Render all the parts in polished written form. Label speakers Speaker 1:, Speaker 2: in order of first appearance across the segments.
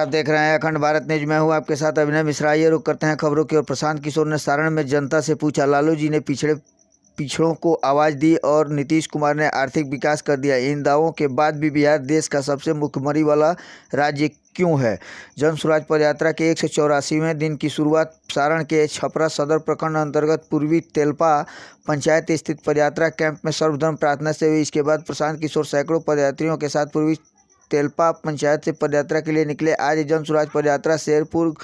Speaker 1: आप देख रहे हैं अखंड भारत न्यूज। मैं हूं आपके साथ अभिनय मिश्रा। ये रुक करते हैं खबरों की ओर। प्रशांत किशोर ने सारण में जनता से पूछा, लालू जी ने पिछड़ों को आवाज़ दी और नीतीश कुमार ने आर्थिक विकास कर दिया। इन दावों के बाद भी बिहार देश का सबसे भुखमरी वाला राज्य क्यों है? जन स्वराज पदयात्रा के 184वें दिन की शुरुआत सारण के छपरा सदर प्रखंड अंतर्गत पूर्वी तेलपा पंचायत स्थित पदयात्रा कैंप में सर्वधर्म प्रार्थना से हुई। इसके बाद प्रशांत किशोर सैकड़ों पदयात्रियों के साथ पूर्वी तेलपा पंचायत से पदयात्रा के लिए निकले। आज जन स्वराज पदयात्रा शेरपुर,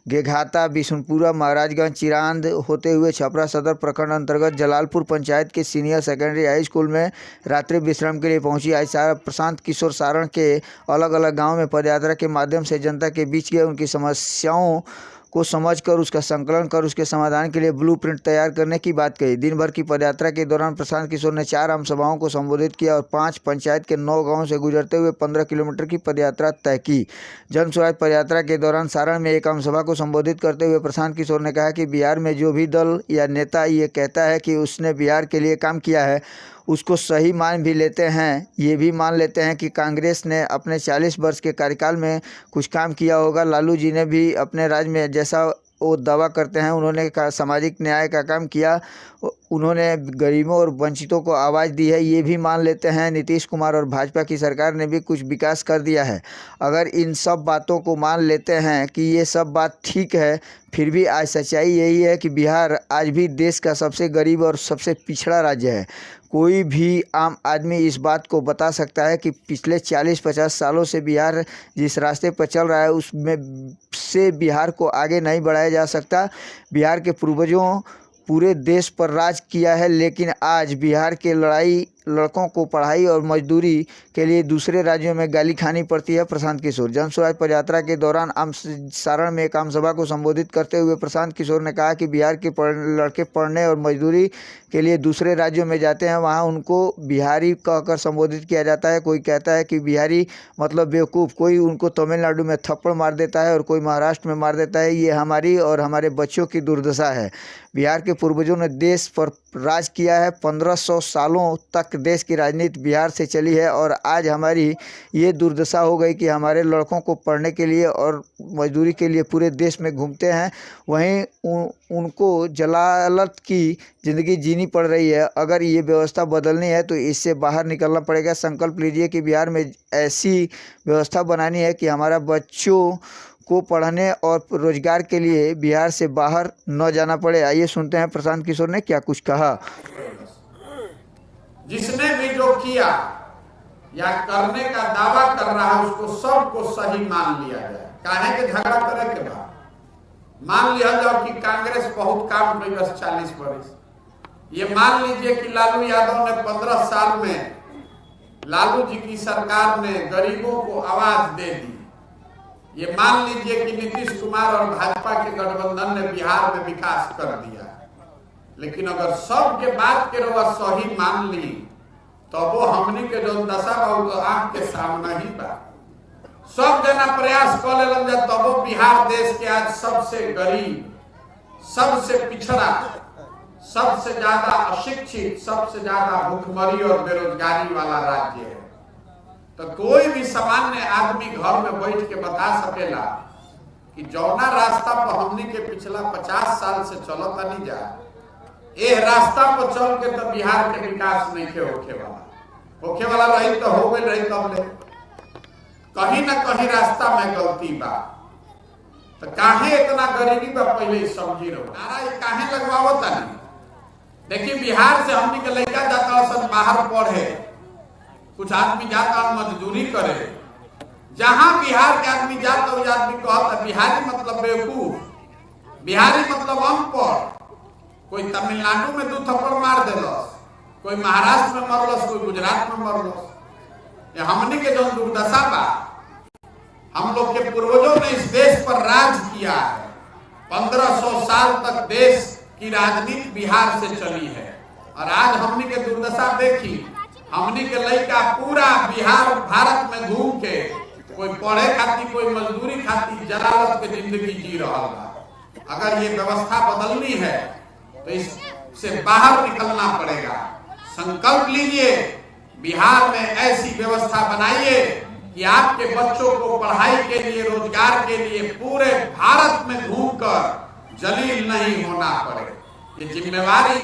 Speaker 1: गेघाता, बिशुनपुरा, महाराजगंज, चिरांद होते हुए छपरा सदर प्रखंड अंतर्गत जलालपुर पंचायत के सीनियर सेकेंडरी हाई स्कूल में रात्रि विश्राम के लिए पहुंची। आज प्रशांत किशोर सारण के अलग अलग गांव में पदयात्रा के माध्यम से जनता के बीच गए। उनकी समस्याओं को समझकर उसका संकलन कर उसके समाधान के लिए ब्लूप्रिंट तैयार करने की बात कही। दिन भर की पदयात्रा के दौरान प्रशांत किशोर ने 4 आम सभाओं को संबोधित किया और 5 पंचायत के 9 गांवों से गुजरते हुए 15 किलोमीटर की पदयात्रा तय की। जन स्वराज पदयात्रा के दौरान सारण में एक आम सभा को संबोधित करते हुए प्रशांत किशोर ने कहा कि बिहार में जो भी दल या नेता ये कहता है कि उसने बिहार के लिए काम किया है, उसको सही मान भी लेते हैं। ये भी मान लेते हैं कि कांग्रेस ने अपने 40 वर्ष के कार्यकाल में कुछ काम किया होगा। लालू जी ने भी अपने राज्य में, जैसा वो दावा करते हैं, उन्होंने सामाजिक न्याय का काम किया, उन्होंने गरीबों और वंचितों को आवाज़ दी है। ये भी मान लेते हैं नीतीश कुमार और भाजपा की सरकार ने भी कुछ विकास कर दिया है। अगर इन सब बातों को मान लेते हैं कि ये सब बात ठीक है, फिर भी आज सच्चाई यही है कि बिहार आज भी देश का सबसे गरीब और सबसे पिछड़ा राज्य है। कोई भी आम आदमी इस बात को बता सकता है कि पिछले 40-50 सालों से बिहार जिस रास्ते पर चल रहा है उसमें से बिहार को आगे नहीं बढ़ाया जा सकता। बिहार के पूर्वजों पूरे देश पर राज किया है, लेकिन आज बिहार के लड़कों को पढ़ाई और मजदूरी के लिए दूसरे राज्यों में गाली खानी पड़ती है। प्रशांत किशोर जन स्वराज पदयात्रा के दौरान सारण में एक आम सभा को संबोधित करते हुए प्रशांत किशोर ने कहा कि बिहार के लड़के पढ़ने और मजदूरी के लिए दूसरे राज्यों में जाते हैं, वहां उनको बिहारी कहकर संबोधित किया जाता है। कोई कहता है कि बिहारी मतलब बेवकूफ़, कोई उनको तमिलनाडु में थप्पड़ मार देता है और कोई महाराष्ट्र में मार देता है। ये हमारी और हमारे बच्चों की दुर्दशा है। बिहार के पूर्वजों ने देश पर राज किया है। 1500 सालों तक देश की राजनीति बिहार से चली है और आज हमारी ये दुर्दशा हो गई कि हमारे लड़कों को पढ़ने के लिए और मजदूरी के लिए पूरे देश में घूमते हैं, वहीं उनको जलालत की ज़िंदगी जीनी पड़ रही है। अगर ये व्यवस्था बदलनी है तो इससे बाहर निकलना पड़ेगा। संकल्प लीजिए कि बिहार में ऐसी व्यवस्था बनानी है कि हमारा बच्चों को पढ़ने और रोजगार के लिए बिहार से बाहर न जाना पड़े। आइए सुनते हैं प्रशांत किशोर ने क्या कुछ कहा।
Speaker 2: जिसने भी जो किया या करने का दावा कर रहा है उसको सबको सही मान लिया जाए। काहे के झगड़ा करे के बाद मान लिया जाओ कि कांग्रेस बहुत काम करी बस 40 वर्ष। ये मान लीजिए कि लालू यादव ने 15 साल में लालू जी की सरकार ने गरीबों को आवाज दे दी। ये मान लीजिए कि नीतीश कुमार और भाजपा के गठबंधन ने बिहार में विकास कर दिया। लेकिन अगर सब के बात के रवा सही मान ली तो वो हमनी के जो दशा बा तो आंख के सामने ही बा। सब जना प्रयास कर लेलन जा तब वो बिहार देश के आज सबसे गरीब, सबसे पिछड़ा, सबसे ज्यादा अशिक्षित, सबसे ज्यादा भूखमरी और बेरोजगारी वाला राज्य है। तो कोई भी सामान्य आदमी घर में बैठ के बता सकेला कि जौना रास्ता पर हमनी के पिछला 50 साल से चलता नहीं जा, ये रास्ता पर चल के तो बिहार के विकास नहीं के होखे वाला रही तो हो गई रही। तब ले कहीं ना कहीं रास्ता में गलती बा। तो काहे इतना गरीबी बा पहले समझी रहो। नारा ये काहे लगवावत नहीं। देखिए बिहार से हमनी के लड़का जाता सब बाहर पढ़े, कुछ आदमी जाता मजदूरी करे। जहां बिहार के आदमी जाता वो आदमी कहता बिहारी मतलब बेवकूफ, बिहारी मतलब अनपढ़। कोई तमिलनाडु में 2 थप्पड़ मार देलस, कोई महाराष्ट्र में मरलस, कोई गुजरात में मरलस। ये हमनी के जो दुर्दशा बा, हम लोग के पूर्वजों ने इस देश पर राज किया है। 1500 साल तक देश की राजनीति बिहार से चली है और आज हमनी के दुर्दशा देखी। हमनी के लड़का पूरा बिहार भारत में घूम के कोई पढ़े खाती, कोई मजदूरी खाती जलालत के जिंदगी जी रहा है। अगर ये व्यवस्था बदलनी है तो इससे बाहर निकलना पड़ेगा। संकल्प लीजिए, बिहार में ऐसी व्यवस्था बनाइए कि आपके बच्चों को पढ़ाई के लिए, रोजगार के लिए पूरे भारत में घूमकर जलील नहीं होना पड़े। ये जिम्मेवारी